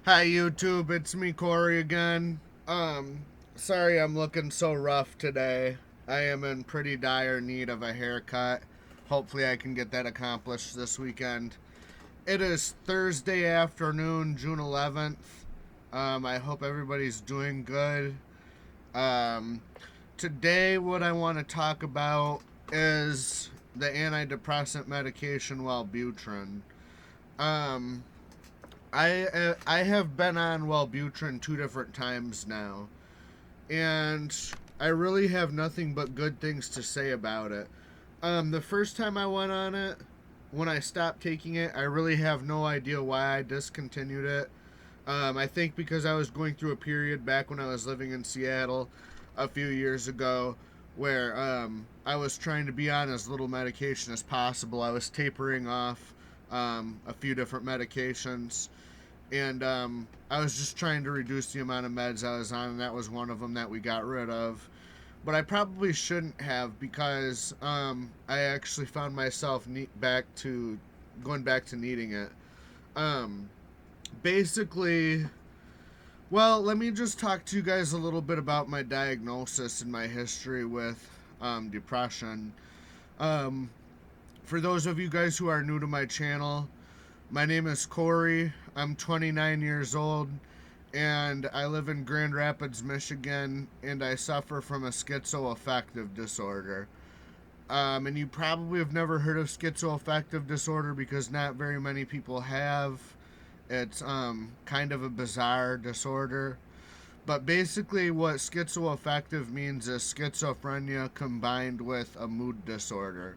Hi YouTube, it's me Corey again. Sorry I'm looking so rough today. I am in pretty dire need of a haircut. Hopefully I can get that accomplished this weekend. It is Thursday afternoon, June 11th. I hope everybody's doing good. Um, Today what I want to talk about is the antidepressant medication Wellbutrin. Um, I have been on Wellbutrin 2 different times now, and I really have nothing but good things to say about it. The first time I went on it, when I stopped taking it, I really have no idea why I discontinued it. I think because I was going through a period back when I was living in Seattle a few years ago where I was trying to be on as little medication as possible. I was tapering off a few different medications, and I was just trying to reduce the amount of meds I was on, and that was one of them that we got rid of. But I probably shouldn't have, because I actually found myself going back to needing it. Um, Basically, well, let me just talk to you guys a little bit about my diagnosis and my history with depression. Um, for those of you guys who are new to my channel, my name is Corey. I'm 29 years old, and I live in Grand Rapids, Michigan, and I suffer from a schizoaffective disorder. And you probably have never heard of schizoaffective disorder because not very many people have. It's kind of a bizarre disorder. But basically, what schizoaffective means is schizophrenia combined with a mood disorder.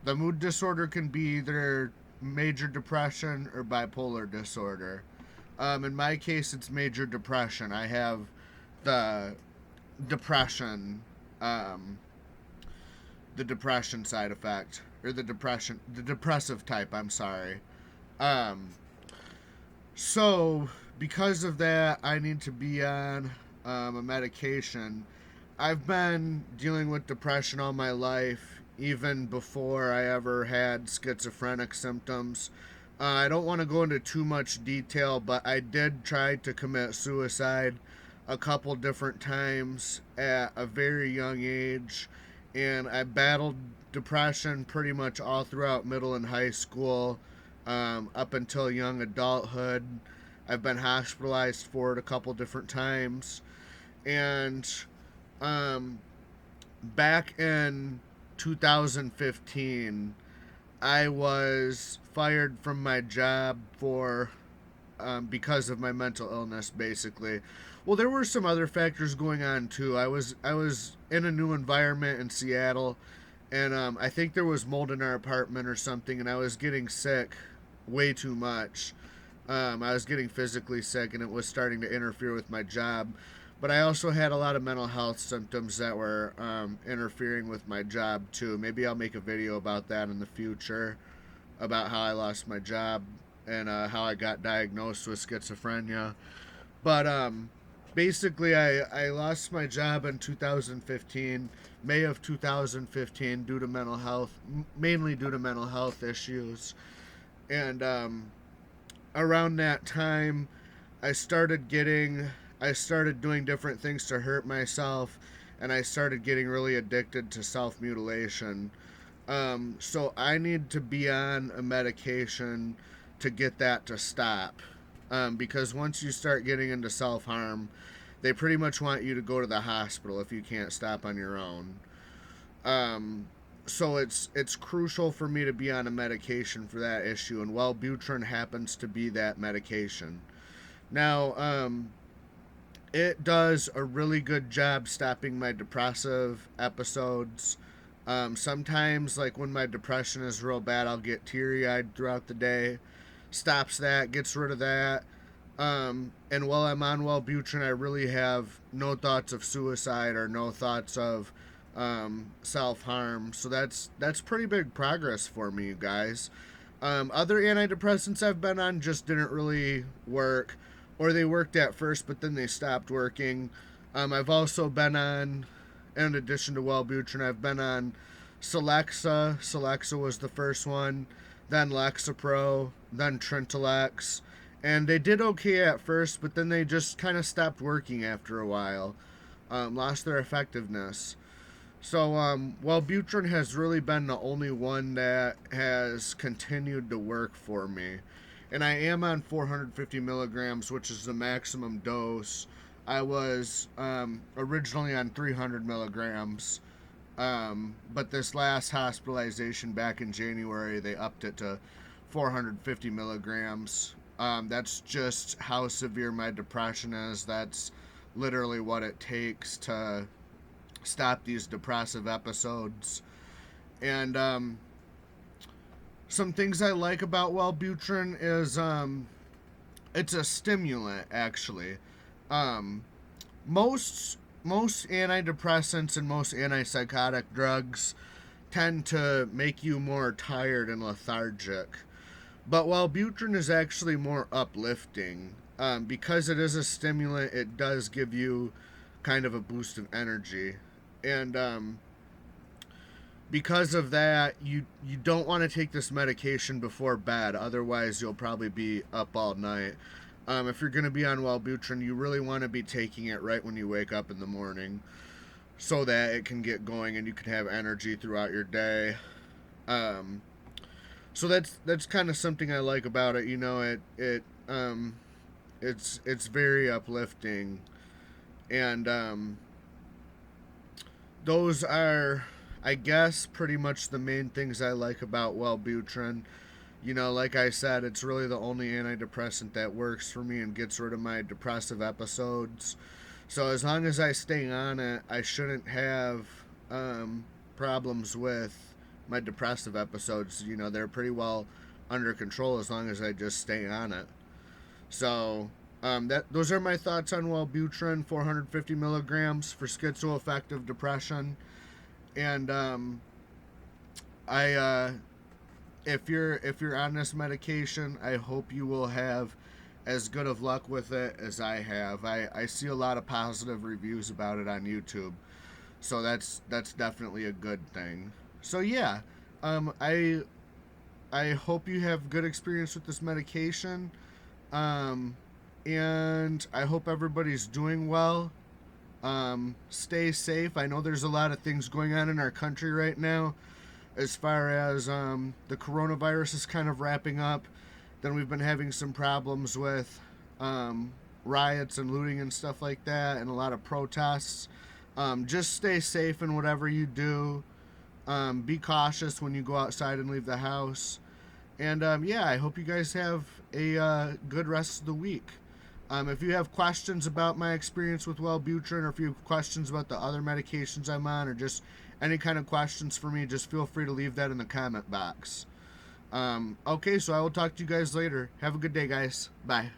The mood disorder can be either major depression or bipolar disorder. In my case, it's major depression. I have the depression, um, the depression side effect, or the depressive type. I'm sorry. Um, so because of that, I need to be on a medication. I've been dealing with depression all my life, even before I ever had schizophrenic symptoms. I don't want to go into too much detail, but I did try to commit suicide a couple different times at a very young age, and I battled depression pretty much all throughout middle and high school, up until young adulthood. I've been hospitalized for it a couple different times, and um, back in 2015, I was fired from my job for because of my mental illness, basically. Well, there were some other factors going on too. I was in a new environment in Seattle, and I think there was mold in our apartment or something, and I was getting sick way too much. I was getting physically sick, and it was starting to interfere with my job. But I also had a lot of mental health symptoms that were interfering with my job too. Maybe I'll make a video about that in the future, about how I lost my job and how I got diagnosed with schizophrenia. But basically, I lost my job in 2015, May of 2015, due to mental health, mainly due to mental health issues. And around that time, I started getting, I started doing different things to hurt myself, and I started getting really addicted to self mutilation. So I need to be on a medication to get that to stop. Because once you start getting into self harm, they pretty much want you to go to the hospital if you can't stop on your own. Um, so it's crucial for me to be on a medication for that issue, and Wellbutrin happens to be that medication. Now, it does a really good job stopping my depressive episodes. Sometimes, like when my depression is real bad, I'll get teary eyed throughout the day. Stops that, gets rid of that. And while I'm on Wellbutrin, I really have no thoughts of suicide or no thoughts of self harm. So that's pretty big progress for me, you guys. Other antidepressants I've been on just didn't really work, or they worked at first, but then they stopped working. I've also been on, in addition to Wellbutrin, I've been on Celexa. Celexa was the first one, then Lexapro, then Trintalex, And they did okay at first, but then they just kind of stopped working after a while, lost their effectiveness. So, Wellbutrin has really been the only one that has continued to work for me. And I am on 450 milligrams, which is the maximum dose. I was originally on 300 milligrams, but this last hospitalization back in January, they upped it to 450 milligrams. That's just how severe my depression is. That's literally what it takes to stop these depressive episodes. And some things I like about Wellbutrin is it's a stimulant, actually. Um, most antidepressants and most antipsychotic drugs tend to make you more tired and lethargic. But Wellbutrin is actually more uplifting. Because it is a stimulant, it does give you kind of a boost of energy. And because of that, you don't want to take this medication before bed. Otherwise, you'll probably be up all night. If you're going to be on Wellbutrin, you really want to be taking it right when you wake up in the morning, so that it can get going and you can have energy throughout your day. So that's kind of something I like about it. You know, it's very uplifting, and those are, I guess, pretty much the main things I like about Wellbutrin. You know, like I said, it's really the only antidepressant that works for me and gets rid of my depressive episodes. So as long as I stay on it, I shouldn't have problems with my depressive episodes. You know, they're pretty well under control as long as I just stay on it. So those are my thoughts on Wellbutrin, 450 milligrams for schizoaffective depression. And I if you're on this medication, I hope you will have as good of luck with it as I have. I see a lot of positive reviews about it on YouTube, so that's definitely a good thing. So yeah, I hope you have good experience with this medication, and I hope everybody's doing well. Stay safe. I know there's a lot of things going on in our country right now, as far as the coronavirus is kind of wrapping up. Then we've been having some problems with riots and looting and stuff like that, and a lot of protests. Just stay safe in whatever you do. Be cautious when you go outside and leave the house. And yeah, I hope you guys have a good rest of the week. If you have questions about my experience with Wellbutrin, or if you have questions about the other medications I'm on, or just any kind of questions for me, just feel free to leave that in the comment box. Okay, so I will talk to you guys later. Have a good day, guys. Bye.